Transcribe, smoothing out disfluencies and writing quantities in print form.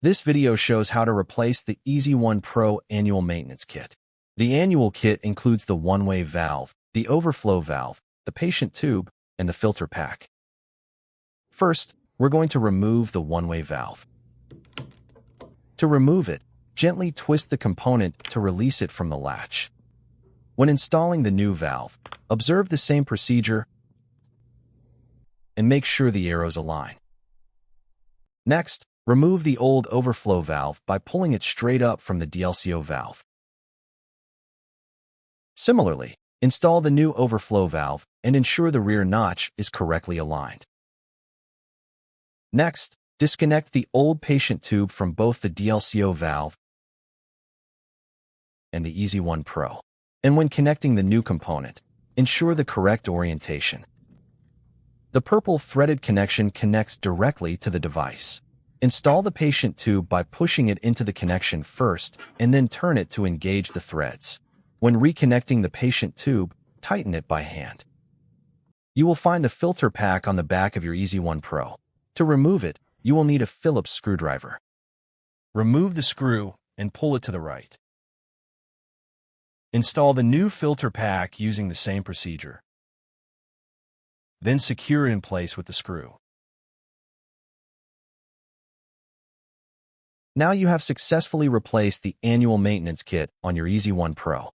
This video shows how to replace the EasyOne Pro Annual Maintenance Kit. The annual kit includes the one-way valve, the overflow valve, the patient tube, and the filter pack. First, we're going to remove the one-way valve. To remove it, gently twist the component to release it from the latch. When installing the new valve, observe the same procedure and make sure the arrows align. Next, remove the old overflow valve by pulling it straight up from the DLCO valve. Similarly, install the new overflow valve and ensure the rear notch is correctly aligned. Next, disconnect the old patient tube from both the DLCO valve and the EasyOne Pro. And when connecting the new component, ensure the correct orientation. The purple threaded connection connects directly to the device. Install the patient tube by pushing it into the connection first and then turn it to engage the threads. When reconnecting the patient tube, tighten it by hand. You will find the filter pack on the back of your EasyOne Pro. To remove it, you will need a Phillips screwdriver. Remove the screw and pull it to the right. Install the new filter pack using the same procedure. Then secure it in place with the screw. Now you have successfully replaced the annual maintenance kit on your EasyOne Pro.